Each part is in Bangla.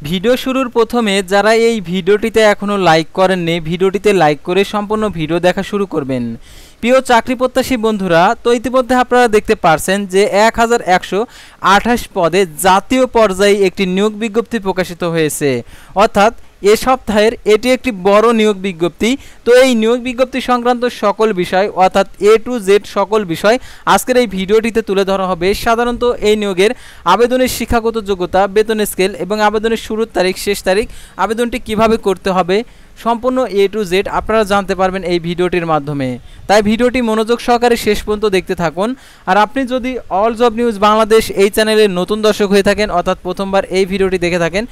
ভিডিও শুরুর প্রথমে যারা এই ভিডিওটিতে এখনও লাইক করেননি, ভিডিওটিতে লাইক করে সম্পূর্ণ ভিডিও দেখা শুরু করবেন। প্রিয় চাকরি প্রত্যাশী বন্ধুরা, তো ইতিমধ্যে আপনারা দেখতে পারছেন যে 1128 পদে জাতীয় পর্যায়ে একটি নিয়োগ বিজ্ঞপ্তি প্রকাশিত হয়েছে, অর্থাৎ এ সপ্তাহের এটি একটি বড় নিয়োগ বিজ্ঞপ্তি। তো এই নিয়োগ বিজ্ঞপ্তি সংক্রান্ত সকল বিষয় অর্থাৎ A to Z সকল বিষয় আজকের এই ভিডিওটিতে তুলে ধরা হবে। সাধারণত এই নিয়োগের আবেদনের শিক্ষাগত যোগ্যতা, বেতন স্কেল এবং আবেদনের শুরুর তারিখ, শেষ তারিখ, আবেদনটি কিভাবে করতে হবে সম্পূর্ণ A to Z আপনারা জানতে পারবেন এই ভিডিওটির মাধ্যমে। তাই ভিডিওটি মনোযোগ সহকারে শেষ পর্যন্ত দেখতে থাকুন। আর আপনি যদি অল জব নিউজ বাংলাদেশ এই চ্যানেলের নতুন দর্শক হয়ে থাকেন অর্থাৎ প্রথমবার এই ভিডিওটি দেখে থাকেন,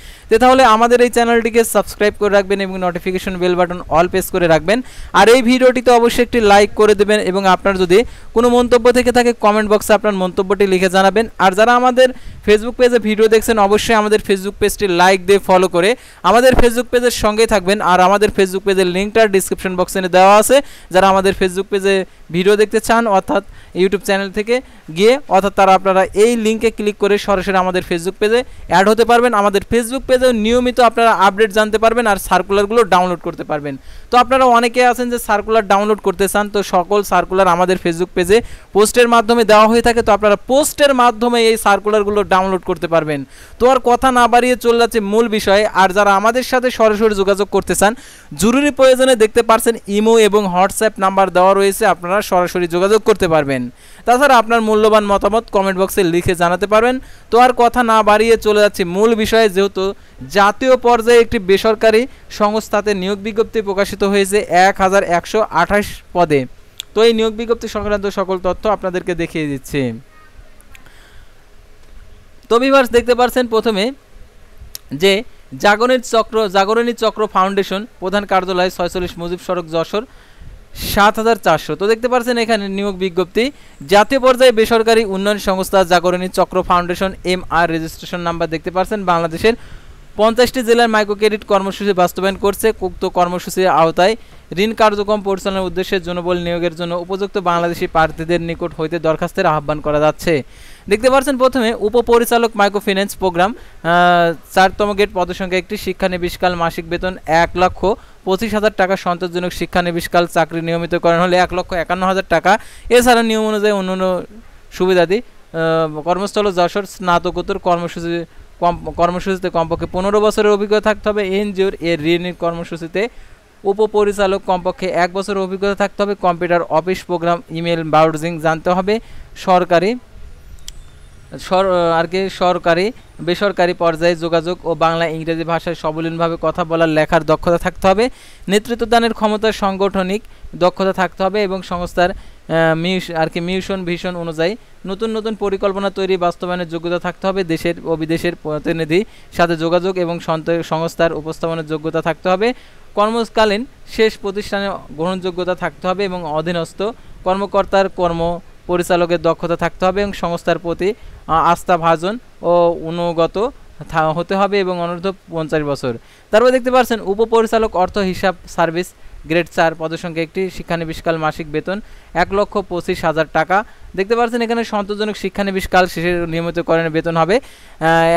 তাহলে আমাদের এই চ্যানেলটিকে সাবস্ক্রাইব করে রাখবেন এবং notification bell button all press করে রাখবেন। আর এই ভিডিওটিতে অবশ্যই একটি লাইক করে দেবেন এবং আপনার যদি কোনো মন্তব্য থেকে থাকে কমেন্ট বক্সে আপনার মন্তব্যটি লিখে জানাবেন। আর যারা আমাদের ফেসবুক পেজে ভিডিও দেখছেন অবশ্যই আমাদের ফেসবুক পেজটি লাইক দিয়ে ফলো করে আমাদের ফেসবুক পেজের সঙ্গেই থাকবেন। আর আমাদের ফেসবুক পেজের লিঙ্কটা ডিসক্রিপশন বক্সে দেওয়া আছে। যারা আমাদের ফেসবুক পেজে ভিডিও দেখতে চান অর্থাৎ ইউটিউব চ্যানেল থেকে গিয়ে অর্থাৎ আপনারা এই লিঙ্কে ক্লিক করে সরাসরি আমাদের ফেসবুক পেজে অ্যাড হতে পারবেন। আমাদের ফেসবুক পেজে নিয়মিত আপনারা আপডেট জানতে পারবেন আর সার্কুলারগুলো ডাউনলোড করতে পারবেন। তো আপনারা অনেকে আছেন যে সার্কুলার ডাউনলোড করতে চান, তো সকল সার্কুলার আমাদের ফেসবুক পেজে পোস্টের মাধ্যমে দেওয়া হয়ে থাকে। তো আপনারা পোস্টের মাধ্যমে এই সার্কুলারগুলো ডাউনলোড করতে পারবেন। তো আর কথা না বাড়িয়ে চলে যাচ্ছে মূল বিষয়ে। আর যারা আমাদের সাথে সরাসরি যোগাযোগ করতে চান, জরুরি প্রয়োজনে দেখতে পারছেন ইমো এবং হোয়াটসঅ্যাপ নাম্বার দেওয়া রয়েছে, আপনারা সরাসরি যোগাযোগ করতে পারবেন। তাছাড়া আপনার মূল্যবান মতামত কমেন্ট বক্সে লিখে জানাতে পারবেন। তো আর কথা না বাড়িয়ে চলে যাচ্ছে মূল বিষয়ে। যেহেতু জাতীয় পর্যায়ে একটি বেসরকারি সংস্থাতে নিয়োগ বিজ্ঞপ্তি প্রকাশিত হয়েছে 1128 পদে। তো এই নিয়োগ বিজ্ঞপ্তি সংক্রান্ত সকল তথ্য আপনাদেরকে দেখিয়ে দিচ্ছি। তো ভিউয়ার্স দেখতে পাচ্ছেন প্রথমে যে জাগরণী চক্র ফাউন্ডেশন, প্রধান কার্যালয় 46 মুজিব সড়ক, যশোর 7400। তো দেখতে পাচ্ছেন এখানে নিয়োগ বিজ্ঞপ্তি জাতীয় পর্যায়ে বেসরকারি উন্নয়ন সংস্থা জাগরণী চক্র ফাউন্ডেশন MR, রেজিস্ট্রেশন নাম্বার দেখতে পাচ্ছেন। বাংলাদেশের 50টি জেলার মাইক্রো ক্রেডিট কর্মসূচি বাস্তবায়ন করছে। উক্ত কর্মসূচির আওতায় ঋণ কার্যক্রম পরিচালনার উদ্দেশ্যে জনবল নিয়োগের জন্য উপযুক্ত বাংলাদেশি প্রার্থীদের নিকট হইতে দরখাস্তের আহ্বান করা যাচ্ছে। দেখতে পাচ্ছেন প্রথমে উপপরিচালক মাইক্রো ফিন্যান্স প্রোগ্রাম, 4তম গেট, পদসংখ্যা একটি, শিক্ষানবিশকাল মাসিক বেতন 1,25,000 টাকা, সন্তোষজনক শিক্ষানবিশকাল চাকরি নিয়মিতকরণ হলে 1,51,000 টাকা। এছাড়া নিয়ম অনুযায়ী অন্যান্য সুবিধাদি কর্মস্থল যশোর, স্নাতকোত্তর কর্মসূচিতে কমপক্ষে 15 বছরের অভিজ্ঞতা থাকতে হবে। এনজিওর ঋণের কর্মসূচিতে উপপরিচালক কমপক্ষে 1 বছরের অভিজ্ঞতা থাকতে হবে। Computer office program, email browsing জানতে হবে। সরকারি বেসরকারি পর্যায়ে যোগাযোগ ও বাংলা ইংরেজি ভাষায় সবলীনভাবে কথা বলার লেখার দক্ষতা থাকতে হবে। নেতৃত্ব দানের ক্ষমতা, সাংগঠনিক দক্ষতা থাকতে হবে এবং সংস্থার মিশন ভিশন অনুযায়ী নতুন পরিকল্পনা তৈরি বাস্তবায়নের যোগ্যতা থাকতে হবে। দেশের ও বিদেশের প্রতিনিধি সাথে যোগাযোগ এবং সংস্থার উপস্থাপনের যোগ্যতা থাকতে হবে। কর্মকালীন শেষ প্রতিষ্ঠানে গ্রহণযোগ্যতা থাকতে হবে এবং অধীনস্থ কর্মকর্তার পরিচালকের দক্ষতা থাকতে হবে এবং সংস্থার প্রতি আস্থাভাজন ও অনুগত হতে হবে এবং অনূর্ধ্ব 50 বছর। তারপর দেখতে পাচ্ছেন উপপরিচালক অর্থ হিসাব সার্ভিস, গ্রেড 4, পদসংখ্যা একটি, শিক্ষানবিশকাল মাসিক বেতন 1,25,000 টাকা। দেখতে পাচ্ছেন এখানে সন্তোষজনক শিক্ষানবিশকাল শেষে নিয়মিতকরণের বেতন হবে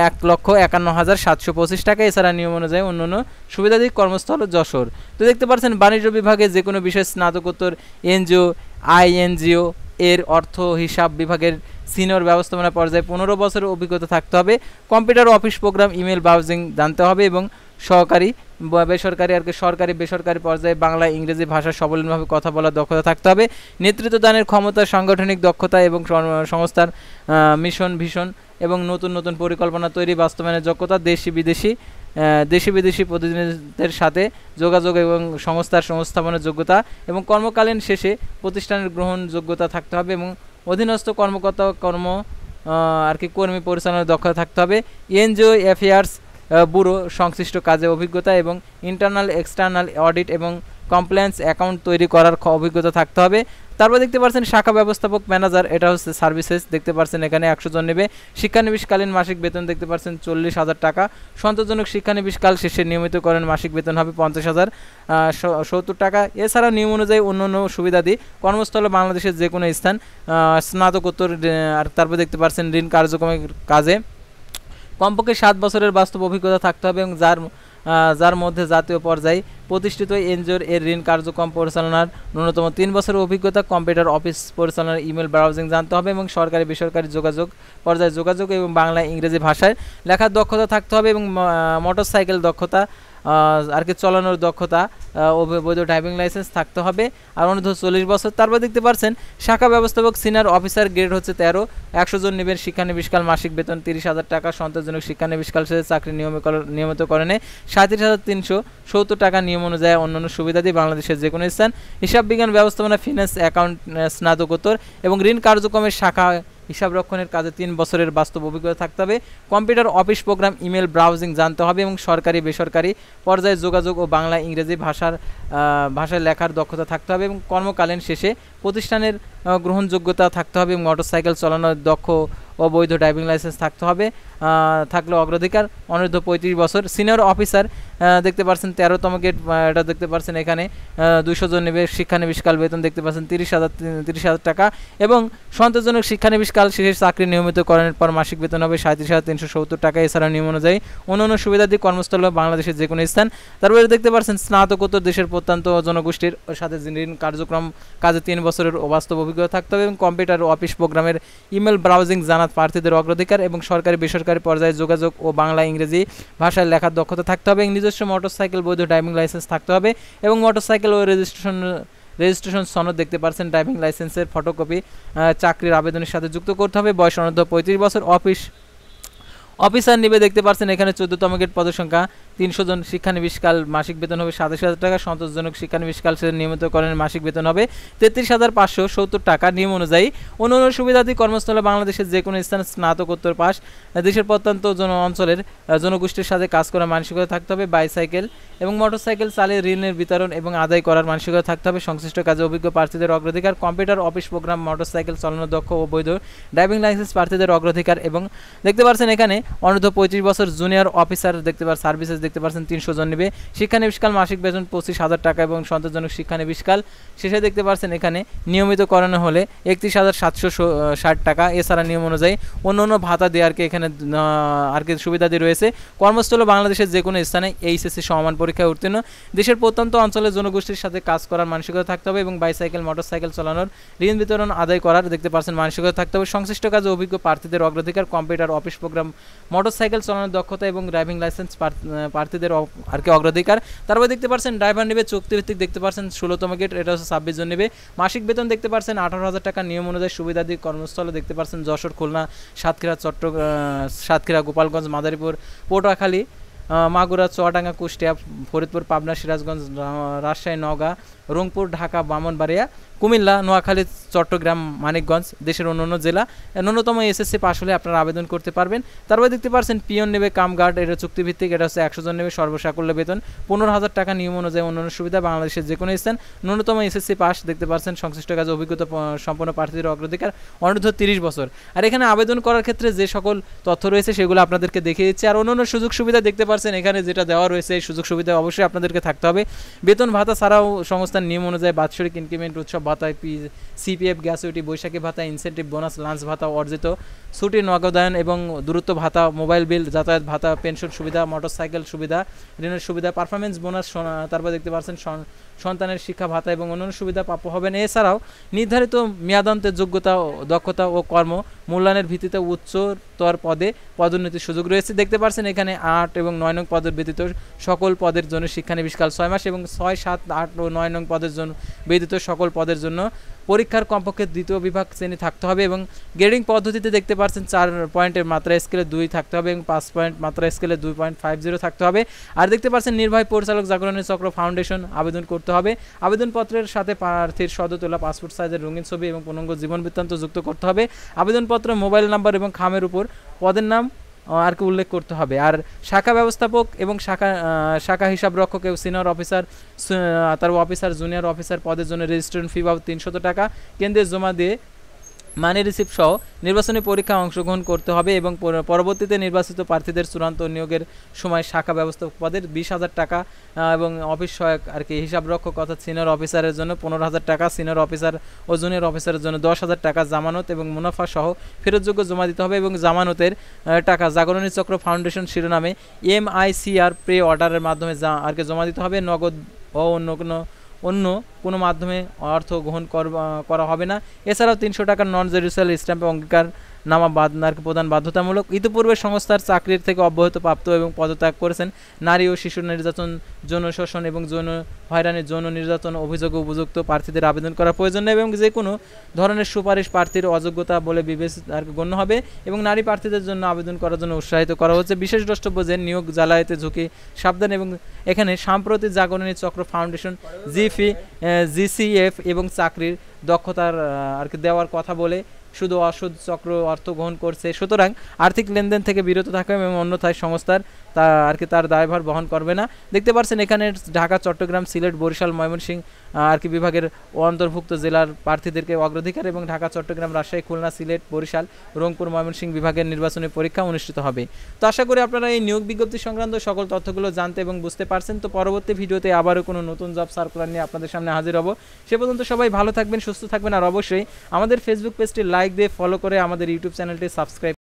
1,51,725 টাকা। এছাড়া নিয়ম অনুযায়ী অন্যান্য সুবিধাদি কর্মস্থল যশোর। তো দেখতে পাচ্ছেন বাণিজ্য বিভাগে যে কোনো বিষয়ে স্নাতকোত্তর, এনজিও INGO এর অর্থ হিসাব বিভাগের সিনিয়র ব্যবস্থাপনা পর্যায়ে 15 বছরের অভিজ্ঞতা থাকতে হবে। Computer office program, email browsing জানতে হবে এবং সরকারি বেসরকারি পর্যায়ে বাংলা ইংরেজি ভাষা সবলীনভাবে কথা বলার দক্ষতা থাকতে হবে। নেতৃত্ব দানের ক্ষমতা, সাংগঠনিক দক্ষতা এবং সংস্থার মিশন ভিশন এবং নতুন পরিকল্পনা তৈরি বাস্তবায়নের যোগ্যতা। দেশি বিদেশি প্রতিনিধিদের সাথে যোগাযোগ এবং সংস্থার সংস্থাপনের যোগ্যতা এবং কর্মকালীন শেষে প্রতিষ্ঠানের গ্রহণযোগ্যতা থাকতে হবে এবং অধীনস্থ কর্মকর্তা কর্মী পরিচালনার দক্ষতা থাকতে হবে। এনজিও অ্যাফেয়ার্স ব্যুরো সংশ্লিষ্ট কাজে অভিজ্ঞতা এবং ইন্টারনাল এক্সটার্নাল অডিট এবং কমপ্লায়েন্স অ্যাকাউন্ট তৈরি করার অভিজ্ঞতা থাকতে হবে। তারপর দেখতে পাচ্ছেন শাখা ব্যবস্থাপক ম্যানেজার, এটা হচ্ছে সার্ভিসেস। দেখতে পাচ্ছেন এখানে 100 জন নেবে। শিক্ষানবিশকালীন মাসিক বেতন দেখতে পাচ্ছেন 40,000 টাকা। সন্তোষজনক শিক্ষানবিশকাল শেষে নিয়মিতকরণ মাসিক বেতন হবে 50,070 টাকা। এছাড়া নিয়ম অনুযায়ী অন্যান্য সুবিধাদি কর্মস্থলে বাংলাদেশের যে কোনো স্থান, স্নাতকোত্তর। আর তারপর দেখতে পাচ্ছেন ঋণ কার্যক্রমের কাজে কমপক্ষে 7 বছরের বাস্তব অভিজ্ঞতা থাকতে হবে এবং যার মধ্যে জাতীয় পর্যায়ে প্রতিষ্ঠিত এনজিওর এর ঋণ কার্যক্রম পরিচালনার ন্যূনতম 3 বছরের অভিজ্ঞতা, কম্পিউটার অফিস পরিচালনার ইমেল ব্রাউজিং জানতে হবে এবং সরকারি বেসরকারি পর্যায়ে যোগাযোগ এবং বাংলা ইংরেজি ভাষায় লেখার দক্ষতা থাকতে হবে এবং মোটরসাইকেল দক্ষতা আর কি চালানোর দক্ষতা বৈধ ড্রাইভিং লাইসেন্স থাকতে হবে আর অনূর্ধ্ব 40 বছর। তারপর দেখতে পাচ্ছেন শাখা ব্যবস্থাপক সিনিয়র অফিসার গ্রেড হচ্ছে 13, 100 জন নেবেন, শিক্ষানবিশকাল মাসিক বেতন 30,000 টাকা, সন্তোষজনক শিক্ষানবিশকাল শেষে চাকরি নিয়মিতকরণে 37,370 টাকা, নিয়ম অনুযায়ী অন্যান্য সুবিধাদি বাংলাদেশের যে কোনো স্থান, হিসাব বিজ্ঞান ব্যবস্থাপনা ফিন্যান্স অ্যাকাউন্ট স্নাতকোত্তর এবং ঋণ কার্যক্রমের শাখা হিসাব রক্ষণের কাজে 3 বছরের বাস্তব অভিজ্ঞতা থাকতে হবে, computer office program email browsing জানতে হবে এবং সরকারি বেসরকারি পর্যায়ে যোগাযোগ ও বাংলা ইংরেজি ভাষায় লেখার দক্ষতা থাকতে হবে এবং কর্মকালীন শেষে প্রতিষ্ঠানের গ্রহণযোগ্যতা থাকতে হবে এবং মোটরসাইকেল চালানোর দক্ষ ও বৈধ ড্রাইভিং লাইসেন্স থাকতে হবে, থাকলে অগ্রাধিকার অনূর্ধ্ব 35 বছর। সিনিয়র অফিসার দেখতে পাচ্ছেন 13তম গেট, এটা দেখতে পাচ্ছেন এখানে 200 জন নেবে, শিক্ষানবিশকাল বেতন দেখতে পাচ্ছেন 30,000 টাকা এবং সন্তোষজনক শিক্ষানবিশকাল শেষে চাকরি নিয়মিতকরণের পর মাসিক বেতন হবে 37,370 টাকা। এছাড়া নিয়ম অনুযায়ী অন্যান্য সুবিধাদি কর্মস্থল বাংলাদেশের যে কোনো স্থান। তারপরে দেখতে পাচ্ছেন স্নাতকোত্তর দেশের প্রত্যন্ত জনগোষ্ঠীর সাথে ঋণ কার্যক্রম কাজে 3 বছরের বাস্তব অভিজ্ঞতা থাকতে হবে এবং কম্পিউটার অফিস প্রোগ্রামের ইমেল ব্রাউজিং জানাত প্রার্থীদের অগ্রাধিকার এবং সরকারি বেসরকারি পর্যায়ে যোগাযোগ ও বাংলা ইংরেজি ভাষায় লেখার দক্ষতা থাকতে হবে এবং নিজস্ব মোটরসাইকেল বৈধ ড্রাইভিং লাইসেন্স থাকতে হবে এবং মোটরসাইকেল ও রেজিস্ট্রেশন সনদ দেখতে পাচ্ছেন, ড্রাইভিং লাইসেন্সের ফটোকপি চাকরির আবেদনের সাথে যুক্ত করতে হবে, বয়স অনূর্ধ্ব 35 বছর। অফিসার নিবে দেখতে পাচ্ছেন এখানে 14তম গেট, পদের সংখ্যা 300 জন, শিক্ষানবিশকাল মাসিক বেতন হবে 27,000 টাকা, সন্তোষজনক শিক্ষানবিশকাল শেষে নিয়মিতকরণের মাসিক বেতন হবে 33,570 টাকা। নিয়ম অনুযায়ী অন্যান্য সুবিধাদি কর্মস্থলে বাংলাদেশের যে কোনো স্থানে স্নাতকোত্তর পাস, দেশের প্রত্যন্ত অঞ্চলের জনগোষ্ঠীর সাথে কাজ করার মানসিকতা থাকতে হবে, বাইসাইকেল এবং মোটরসাইকেল চালিয়ে ঋণের বিতরণ এবং আদায় করার মানসিকতা থাকতে হবে, সংশ্লিষ্ট কাজে অভিজ্ঞ প্রার্থীদের অগ্রাধিকার, কম্পিউটার অফিস প্রোগ্রাম মোটরসাইকেল চালানোর দক্ষ ও বৈধ ড্রাইভিং লাইসেন্স প্রার্থীদের অগ্রাধিকার এবং দেখতে পাচ্ছেন এখানে অনূর্ধ্ব 35 বছর জুনিয়র অফিসার দেখতে পাচ্ছেন সার্ভিসেস দেখতে পাচ্ছেন 300 জন নেবে, শিক্ষানবিশকাল মাসিক বেতন 25,000 টাকা এবং সন্তোষজনক শিক্ষানবিশকাল শেষে দেখতে পাচ্ছেন এখানে নিয়মিতকরণ হলে 31,760 টাকা। এছাড়া নিয়ম অনুযায়ী অন্যান্য ভাতা দেওয়ার এখানে আর কি সুবিধাদি রয়েছে। কর্মস্থল বাংলাদেশের যে কোনো স্থানে এইচএসসি সমমান পরীক্ষায় উত্তীর্ণ, দেশের প্রত্যন্ত অঞ্চলের জনগোষ্ঠীর সাথে কাজ করার মানসিকতা থাকতে হবে এবং বাইসাইকেল মোটরসাইকেল চালানোর ঋণ বিতরণ আদায় করার দেখতে পাচ্ছেন মানসিকতা থাকতে হবে, সংশ্লিষ্ট কাজে অভিজ্ঞ প্রার্থীদের অগ্রাধিকার, কম্পিউটার অফিস প্রোগ্রাম মোটরসাইকেল চালানোর দক্ষতা এবং ড্রাইভিং লাইসেন্স প্রার্থীদের আর কি অগ্রাধিকার। তারপরে দেখতে পাচ্ছেন ড্রাইভার নেবে চুক্তিভিত্তিক দেখতে পাচ্ছেন 16তম গেট, এটা হচ্ছে 26 জন নেবে, মাসিক বেতন দেখতে পাচ্ছেন 18,000 টাকা। নিয়ম অনুযায়ী সুবিধাদি কর্মস্থলে দেখতে পাচ্ছেন যশোর, খুলনা, সাতক্ষীরা, গোপালগঞ্জ, মাদারীপুর, পটুয়াখালী, মাগুরা, চুয়াডাঙ্গা, কুষ্টিয়া, ফরিদপুর, পাবনা, সিরাজগঞ্জ, রাজশাহী, নওগাঁ, রংপুর, ঢাকা, ব্রাহ্মণবাড়িয়া, কুমিল্লা, নোয়াখালী, চট্টগ্রাম, মানিকগঞ্জ, দেশের অন্যান্য জেলা। ন্যূনতম এসএসসি পাস হলে আপনারা আবেদন করতে পারবেন। তারপরে দেখতে পাচ্ছেন পিয়ন নেবে কামগার্ড, এটা চুক্তিভিত্তিক, এটা হচ্ছে 100 জন নেবে, সর্বসাকুল্য বেতন 15,000 টাকা। নিয়ম অনুযায়ী অন্যান্য সুবিধা বাংলাদেশের যে কোনো স্থান, ন্যূনতম এসএসসি পাস দেখতে পাচ্ছেন, সংশ্লিষ্ট কাজে অভিজ্ঞতা সম্পন্ন প্রার্থীদের অগ্রাধিকার অনূর্ধ্ব 30 বছর। আর এখানে আবেদন করার ক্ষেত্রে যে সকল তথ্য রয়েছে সেগুলো আপনাদেরকে দেখিয়ে দিচ্ছে। আর অন্যান্য সুযোগ সুবিধা দেখতে পাচ্ছেন এখানে যেটা দেওয়া রয়েছে, এই সুযোগ সুবিধা অবশ্যই আপনাদেরকে থাকতে হবে। বেতন ভাতা ছাড়াও সংস্থার নিয়ম অনুযায়ী বাৎসরিক ইনক্রিমেন্ট, উৎসব ভাতা, সিপিএফ, গ্যাসুইটি, বৈশাখী ভাতা, ইনসেন্টিভ বোনাস, লাঞ্চ ভাতা, অর্জিত ছুটি নগদায়ন এবং দূরত্ব ভাতা, মোবাইল বিল, যাতায়াত ভাতা, পেনশন সুবিধা, মোটরসাইকেল সুবিধা, ঋণের সুবিধা, পারফরমেন্স বোনাস, তারপর দেখতে পাচ্ছেন সন্তানের শিক্ষা ভাতা এবং অন্যান্য সুবিধা প্রাপ্য হবেন। এছাড়াও নির্ধারিত মেয়াদান্তের যোগ্যতা, দক্ষতা ও কর্ম মূল্যায়নের ভিত্তিতে উচ্চতর পদে পদোন্নতির সুযোগ রয়েছে। দেখতে পাচ্ছেন এখানে 8 এবং 9 নং পদের ব্যতীত সকল পদের জন্য শিক্ষানবিশকাল 6 মাস এবং 6, 7, 8 ও 9 নং পদের জন্য ব্যতীত সকল পদের জন্য পরীক্ষার কমপক্ষে দ্বিতীয় বিভাগ শ্রেণী থাকতে হবে এবং গ্রেডিং পদ্ধতিতে দেখতে পাচ্ছেন 4 পয়েন্টের মাত্রা স্কেলে 2 থাকতে হবে এবং 5 পয়েন্ট মাত্রা স্কেলে 2.50 থাকতে হবে। আর দেখতে পাচ্ছেন নির্বাহী পরিচালক জাগরণী চক্র ফাউন্ডেশন আবেদন করতে হবে। আবেদনপত্রের সাথে প্রার্থীর সদ্য তোলা পাসপোর্ট সাইজের রঙিন ছবি এবং পূর্ণাঙ্গ জীবন বৃত্তান্ত যুক্ত করতে হবে। আবেদনপত্র মোবাইল নাম্বার এবং খামের উপর পদের নাম আর কি উল্লেখ করতে হবে। আর শাখা ব্যবস্থাপক এবং শাখা হিসাব রক্ষক এবং সিনিয়র অফিসার, তার অফিসার, জুনিয়র অফিসার পদের জন্য রেজিস্ট্রেশন ফি বাবদ 300 টাকা কেন্দ্রে জমা দিয়ে মানি রিসিপ্ট সহ নির্বাচনী পরীক্ষায় অংশগ্রহণ করতে হবে এবং পরবর্তীতে নির্বাচিত প্রার্থীদের চূড়ান্ত নিয়োগের সময় শাখা ব্যবস্থাপক পদের 20,000 টাকা এবং অফিস সহায়ক আর কি হিসাবরক্ষক অর্থাৎ সিনিয়র অফিসারের জন্য 15,000 টাকা, সিনিয়র অফিসার ও জুনিয়র অফিসারের জন্য 10,000 টাকা জামানত এবং মুনাফা সহ ফেরতযোগ্য জমা দিতে হবে এবং জামানতের টাকা জাগরণী চক্র ফাউন্ডেশন শিরোনামে MICR প্রে অর্ডারের মাধ্যমে আর কি জমা দিতে হবে। নগদ ও অন্য কোনো মাধ্যমে অর্থ গ্রহণ করা হবে না। এছাড়াও 300 টাকার নন জেরুসাল স্ট্যাম্পে অঙ্গীকার নামা প্রদান বাধ্যতামূলক। ইতিপূর্বে সংস্থার চাকরির থেকে অব্যাহতি প্রাপ্ত এবং পদত্যাগ করেছেন নারী ও শিশু নির্যাতন, যৌন শোষণ এবং যৌন হয়রানি, যৌন নির্যাতন অভিযোগে উপযুক্ত প্রার্থীদের আবেদন করা প্রয়োজন নেই এবং যে কোনো ধরনের সুপারিশ প্রার্থীর অযোগ্যতা বলে বিবেচিত গণ্য হবে এবং নারী প্রার্থীদের জন্য আবেদন করার জন্য উৎসাহিত করা হচ্ছে। বিশেষ দ্রষ্টব্য যে নিয়োগ জালায়াতে ঝুঁকি সাবধান এবং এখানে সাম্প্রতিক জাগরণী চক্র ফাউন্ডেশন GCF এবং চাকরির দক্ষতার আর কি দেওয়ার কথা বলে শুধু অসৎ চক্র অর্থ গ্রহণ করছে, সুতরাং আর্থিক লেনদেন থেকে বিরত থাকবে এবং অন্যথায় সংস্থার তা আর কি তার দায়ভার বহন করবে না। দেখতে পাচ্ছেন এখানে ঢাকা, চট্টগ্রাম, সিলেট, বরিশাল, ময়মনসিংহ আর কি বিভাগের অন্তর্ভুক্ত জেলার প্রার্থীদেরকে অগ্রাধিকার এবং ঢাকা, চট্টগ্রাম, রাজশাহী, খুলনা, সিলেট, বরিশাল, রংপুর, ময়মনসিংহ বিভাগের নির্বাচনী পরীক্ষা অনুষ্ঠিত হবে। তো আশা করি আপনারা এই নিয়োগ বিজ্ঞপ্তি সংক্রান্ত সকল তথ্যগুলো জানতে এবং বুঝতে পারছেন। তো পরবর্তী ভিডিওতে আবারও কোনো নতুন জব সার্কুলার নিয়ে আপনাদের সামনে হাজির হব। সে পর্যন্ত সবাই ভালো থাকবেন, সুস্থ থাকবেন আর অবশ্যই আমাদের ফেসবুক পেজটি লাইক দিয়ে ফলো করে আমাদের ইউটিউব চ্যানেলটি সাবস্ক্রাইব